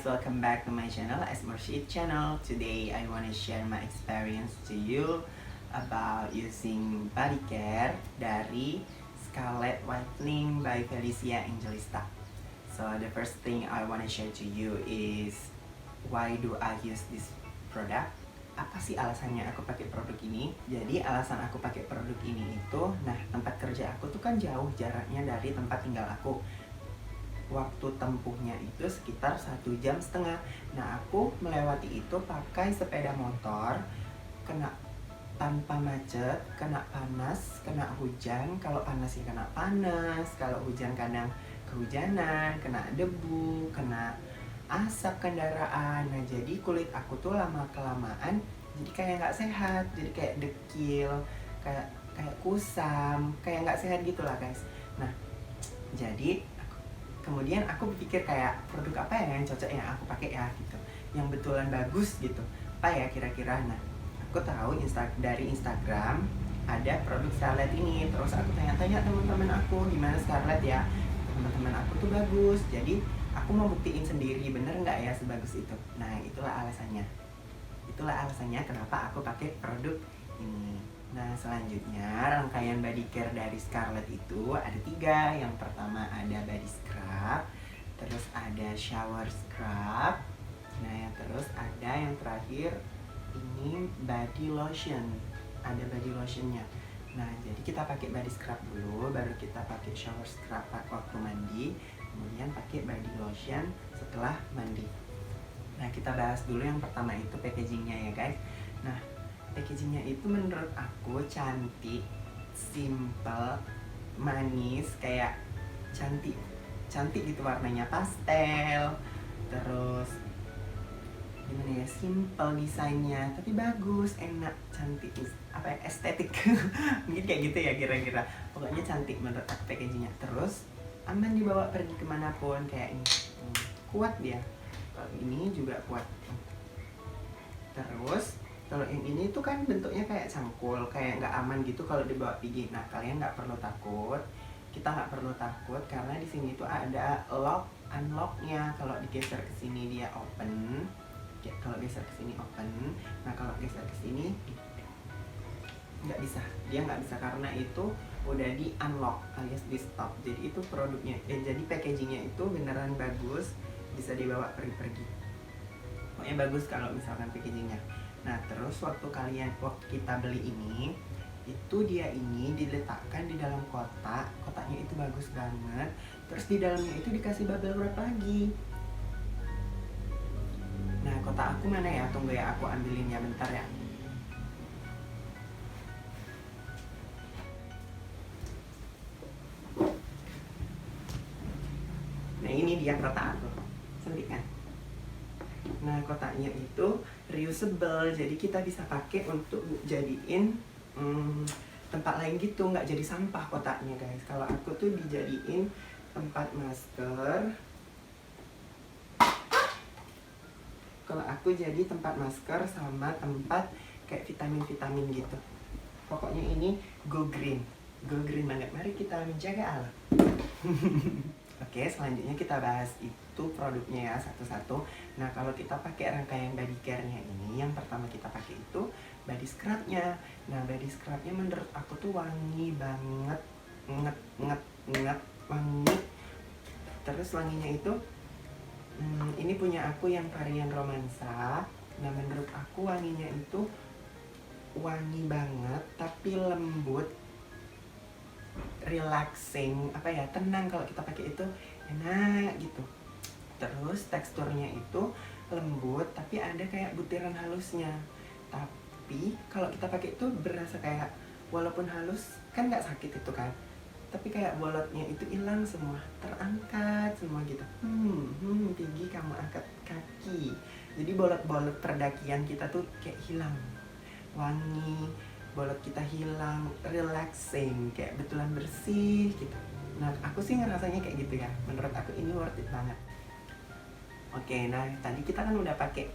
guys, welcome back to my channel, S Murshid channel. Today I want to share my experience to you about using body care dari Scarlett Whitening by Felicia Angelista. So the first thing I want to share to you is why do I use this product? Apa sih alasannya aku pakai produk ini? Jadi alasan aku pakai produk ini itu, tempat kerja aku tuh kan jauh jaraknya dari tempat tinggal aku. Waktu tempuhnya itu sekitar 1,5 jam. Nah, aku melewati itu pakai sepeda motor, kena tanpa macet, kena panas, kena hujan. Kalau panas ya kena panas, kalau hujan kadang kehujanan, kena debu, kena asap kendaraan. Nah, jadi kulit aku tuh lama-kelamaan jadi kayak nggak sehat, jadi kayak dekil, kayak kusam, kayak nggak sehat gitulah guys. Nah, jadi kemudian aku berpikir kayak produk apa ya yang cocok yang aku pakai ya gitu, yang betulan bagus gitu, apa ya kira-kira. Nah, aku tahu dari Instagram ada produk Scarlett ini, terus aku tanya-tanya teman-teman aku gimana Scarlett ya, teman-teman aku tuh bagus, jadi aku mau buktiin sendiri bener nggak ya sebagus itu. Nah, itulah alasannya kenapa aku pakai produk ini. Nah, selanjutnya rangkaian body care dari Scarlett itu ada 3. Yang pertama ada body scrub, terus ada shower scrub. Nah, terus ada yang terakhir ini body lotion. Ada body lotionnya. Nah, jadi kita pakai body scrub dulu, baru kita pakai shower scrub waktu mandi, kemudian pakai body lotion setelah mandi. Nah, kita bahas dulu yang pertama itu packagingnya ya guys. Nah, packagingnya itu menurut aku cantik, simple, manis, kayak cantik gitu, warnanya pastel, terus gimana ya, simple desainnya tapi bagus, enak, cantik, apa ya, estetik mungkin kayak gitu ya kira-kira. Pokoknya cantik menurut aku packagingnya, terus aman dibawa pergi kemanapun kayak ini. Kuat dia, kalau ini juga kuat. Terus kalau yang ini tuh kan bentuknya kayak cangkul, kayak nggak aman gitu kalau dibawa pergi. Nah, kalian nggak perlu takut, kita nggak perlu takut karena di sini tuh ada lock unlocknya. Kalau digeser ke sini dia open, kalau geser ke sini open. Nah, kalau geser ke sini nggak bisa, dia nggak bisa karena itu udah di unlock alias di stop. Jadi itu produknya, jadi packagingnya itu beneran bagus, bisa dibawa pergi-pergi. Pokoknya bagus kalau misalkan packagingnya. Nah, terus waktu kita beli ini, itu dia ini diletakkan di dalam kotak. Kotaknya itu bagus banget. Terus di dalamnya itu dikasih bubble wrap lagi. Nah, kotak aku mana ya? Tunggu ya, aku ambilinnya bentar ya. Nah, ini dia kotak aku. Cantik kan? Nah, kotaknya itu reusable, jadi kita bisa pakai untuk jadiin tempat lain gitu, nggak jadi sampah kotaknya guys. Kalau aku tuh dijadiin tempat masker. Kalau aku jadi tempat masker sama tempat kayak vitamin-vitamin gitu. Pokoknya ini go green banget. Mari kita menjaga alam. Oke, selanjutnya kita bahas itu produknya ya satu-satu. Nah, kalau kita pakai rangkaian body care-nya ini, yang pertama kita pakai itu body scrub-nya. Nah, body scrub-nya menurut aku tuh wangi banget, wangi. Terus wanginya itu ini punya aku yang varian romansa. Nah, menurut aku wanginya itu wangi banget tapi lembut, relaxing, apa ya, tenang kalau kita pakai itu, enak gitu. Terus teksturnya itu lembut tapi ada kayak butiran halusnya. Tapi kalau kita pakai itu berasa kayak walaupun halus kan nggak sakit itu kan, tapi kayak bolotnya itu hilang semua, terangkat semua gitu. Tinggi kamu angkat kaki, jadi bolot-bolot perdakian kita tuh kayak hilang, wangi, bolot kita hilang, relaxing, kayak betulan bersih gitu. Nah, aku sih ngerasanya kayak gitu ya. Menurut aku ini worth it banget. Oke, nah tadi kita kan udah pakai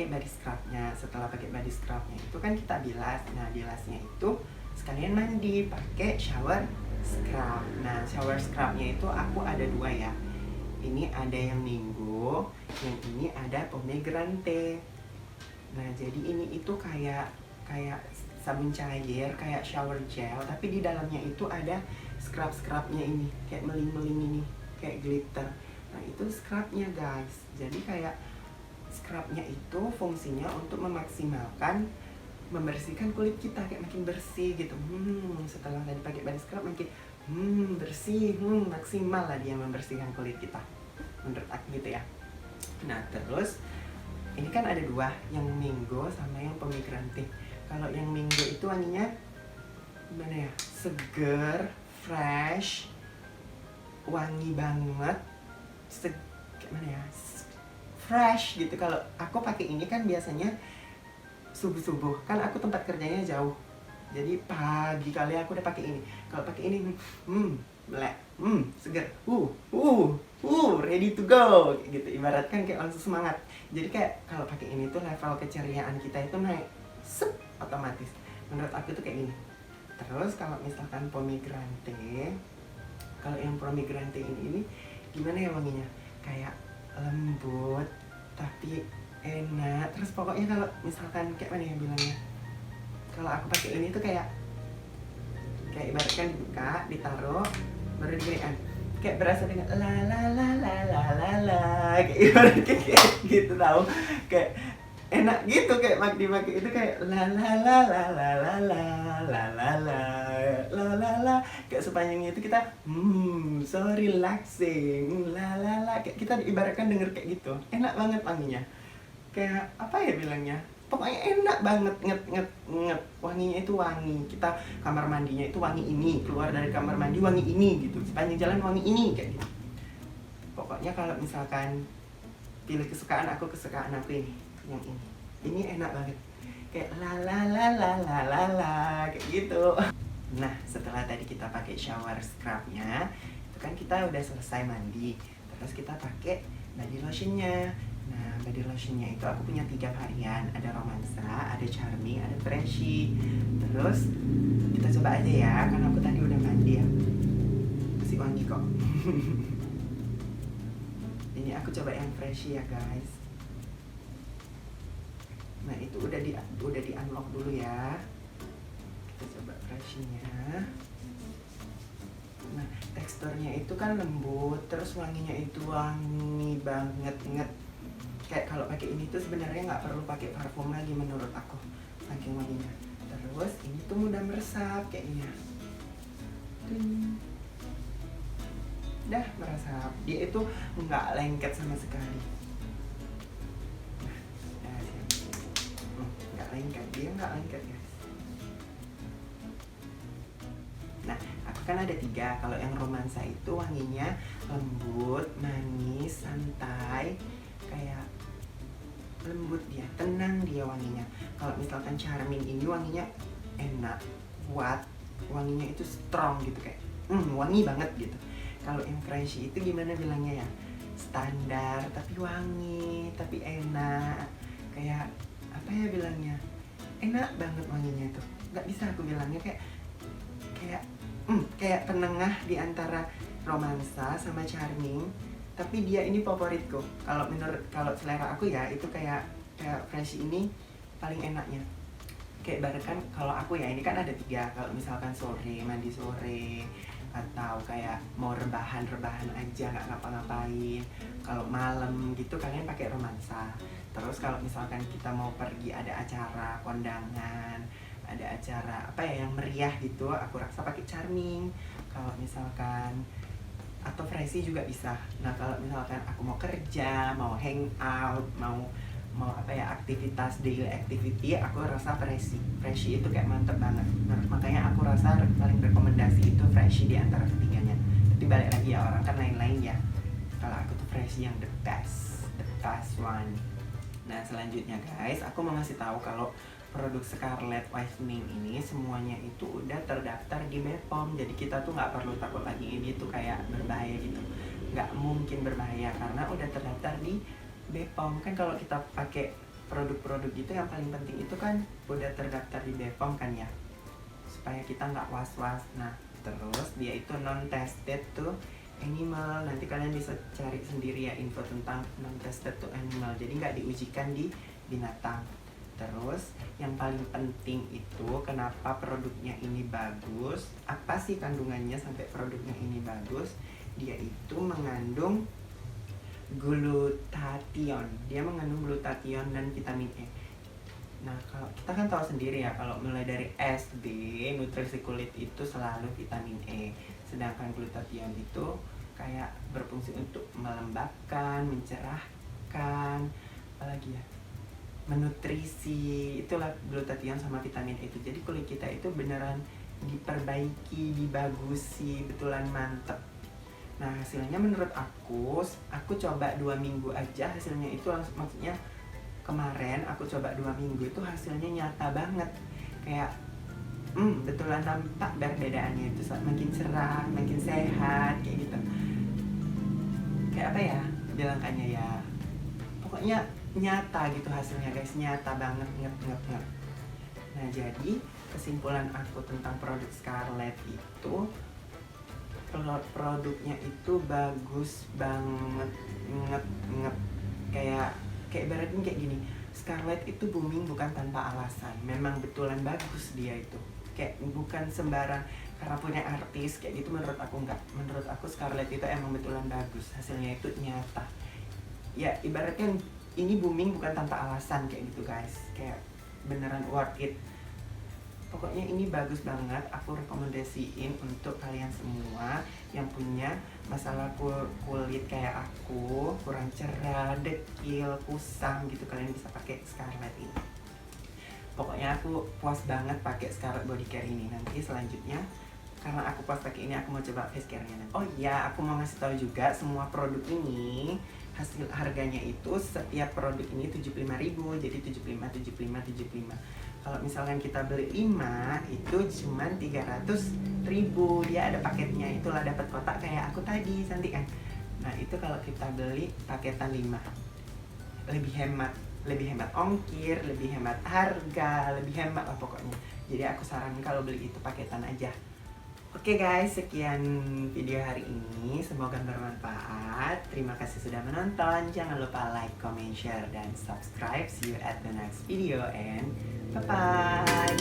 body scrubnya. Setelah pakai body scrubnya itu kan kita bilas. Nah, bilasnya itu sekalian mandi pakai shower scrub. Nah, shower scrubnya itu aku ada 2 ya. Ini ada yang mango, yang ini ada pomegranate. Nah, jadi ini itu kayak sabun cair, kayak shower gel, tapi di dalamnya itu ada scrubnya ini, kayak meling-meling ini, kayak glitter. Nah, itu scrubnya guys. Jadi kayak scrubnya itu fungsinya untuk memaksimalkan membersihkan kulit kita, kayak makin bersih gitu. Setelah tadi pakai body scrub makin bersih, maksimal lah dia membersihkan kulit kita, menurut aku gitu ya. Nah, terus ini kan ada dua, yang mango sama yang pomegranate. Kalau yang mango itu wanginya gimana ya, seger, fresh, wangi banget, gimana ya, fresh gitu. Kalau aku pakai ini kan biasanya subuh kan aku tempat kerjanya jauh, jadi pagi kali aku udah pakai ini. Kalau pakai ini melek, seger, ready to go gitu, ibaratkan kayak langsung semangat. Jadi kayak kalau pakai ini tuh level keceriaan kita itu naik otomatis. Menurut aku tuh kayak gini. Terus kalau misalkan pomegranate, kalau yang pomegranate ini gimana ya wanginya, kayak lembut tapi enak. Terus pokoknya kalau misalkan kayak mana ya bilangnya, kalau aku pakai ini tuh kayak ibaratkan dibuka, ditaruh, baru diginikan, kayak berasa dengan la la la la la la la, kayak ibaratkan kayak gitu, tahu, kayak enak gitu, kayak dipakai itu kayak la la la la la la la la la la la la, kayak sepanjangnya itu kita so relaxing, la la la, kayak kita ibaratkan denger kayak gitu, enak banget wanginya. Kayak apa ya bilangnya, pokoknya enak banget, nget wanginya itu wangi kita, kamar mandinya itu wangi ini, keluar dari kamar mandi wangi ini gitu, sepanjang jalan wangi ini, kayak gitu. Pokoknya kalau misalkan pilih kesukaan aku ini, yang ini enak banget, kayak la la la la la la la, kayak gitu. Nah, setelah tadi kita pakai shower scrubnya, itu kan kita udah selesai mandi, terus kita pakai body lotionnya. Nah, body lotionnya itu aku punya 3 varian, ada romansa, ada charming, ada freshy. Terus kita coba aja ya, karena aku tadi udah mandi ya, masih wangi kok. Ini aku coba yang freshy ya guys. Nah, itu udah di unlock dulu ya. Kita coba freshy-nya. Nah, teksturnya itu kan lembut, terus wanginya itu wangi banget. Kayak kalau pakai ini tuh sebenarnya nggak perlu pakai parfum lagi menurut aku, saking wanginya. Terus ini tuh mudah meresap kayaknya. Dah meresap, dia itu nggak lengket sama sekali. Nggak lengket, dia nggak lengket ya. Nah, aku kan ada 3. Kalau yang romansa itu wanginya lembut, manis, santai, kayak lembut dia, tenang dia wanginya. Kalau misalkan charming ini wanginya enak, kuat, wanginya itu strong gitu, kayak wangi banget gitu. Kalau yang freshy itu gimana bilangnya ya, standar tapi wangi, tapi enak, kayak apa ya bilangnya, enak banget wanginya tuh. Nggak bisa aku bilangnya, kayak penengah di antara romansa sama charming, tapi dia ini favoritku. Kalau selera aku ya, itu kayak fresh ini paling enaknya. Kayak ibaratkan kalau aku ya, ini kan ada 3. Kalau misalkan sore, mandi sore, atau kayak mau rebahan aja nggak ngapa-ngapain, kalau malam gitu kalian pakai romansa. Terus kalau misalkan kita mau pergi, ada acara kondangan, ada acara apa ya yang meriah gitu, aku rasa pakai charming. Kalau misalkan atau freshy juga bisa. Nah, kalau misalkan aku mau kerja, mau hangout, mau apa ya, aktivitas daily activity, aku rasa freshy itu kayak mantep banget. Nah, makanya aku rasa paling rekomendasi itu freshy di antara ketiganya. Tapi balik lagi ya, orang kan lain-lain ya. Kalau aku tuh freshy yang the best one. Nah, selanjutnya guys, aku mau ngasih tahu kalau produk Scarlett Whitening ini semuanya itu udah terdaftar di BPOM. Jadi kita tuh nggak perlu takut lagi ini tuh kayak berbahaya gitu. Nggak mungkin berbahaya karena udah terdaftar di BPOM. Kan kalau kita pakai produk-produk gitu, yang paling penting itu kan udah terdaftar di BPOM kan ya, supaya kita nggak was-was. Nah, terus dia itu non-tested tuh animal. Nanti kalian bisa cari sendiri ya info tentang non-tested to animal, jadi nggak diujikan di binatang. Terus yang paling penting itu kenapa produknya ini bagus, apa sih kandungannya sampai produknya ini bagus. Dia itu mengandung glutathione, dia mengandung glutathione dan vitamin E. Nah, kalau kita kan tahu sendiri ya, kalau mulai dari SD, nutrisi kulit itu selalu vitamin E. Sedangkan glutathione itu kayak berfungsi untuk melembabkan, mencerahkan, apalagi ya, menutrisi. Itulah glutathione sama vitamin E itu. Jadi kulit kita itu beneran diperbaiki, dibagusi, betulan mantep. Nah, hasilnya menurut aku coba 2 minggu aja hasilnya itu langsung, maksudnya kemarin aku coba 2 minggu itu hasilnya nyata banget. Kayak betulan nampak perbedaannya itu, makin cerah, makin sehat kayak gitu. Kayak apa ya bilangkannya ya, pokoknya nyata gitu hasilnya guys, nyata banget, nget. Nah, jadi kesimpulan aku tentang produk Scarlett itu, produknya itu bagus banget, nget. Kayak ibaratnya kayak gini, Scarlett itu booming bukan tanpa alasan, memang betulan bagus dia itu. Kayak bukan sembarang karena punya artis kayak gitu, menurut aku enggak. Menurut aku Scarlett itu emang betulan bagus, hasilnya itu nyata. Ya ibaratnya ini booming bukan tanpa alasan kayak gitu guys, kayak beneran worth it. Pokoknya ini bagus banget, aku rekomendasiin untuk kalian semua yang punya masalah kulit kayak aku, kurang cerah, dekil, kusam gitu, kalian bisa pakai Scarlett ini. Pokoknya aku puas banget pakai Scarlett Body Care ini. Nanti selanjutnya, karena aku puas pakai ini, aku mau coba face care-nya nanti. Oh iya, aku mau ngasih tahu juga semua produk ini hasil harganya itu, setiap produk ini 75.000, jadi 75. Kalau misalkan kita beli 5 itu cuman 300.000. Dia ada paketnya, itulah dapat kotak kayak aku tadi, cantik kan. Nah, itu kalau kita beli paketan 5 lebih hemat ongkir, lebih hemat harga, lebih hemat lah pokoknya. Jadi aku saranin kalau beli itu paketan aja. Oke guys, sekian video hari ini, semoga bermanfaat. Terima kasih sudah menonton. Jangan lupa like, comment, share, dan subscribe. See you at the next video and bye-bye.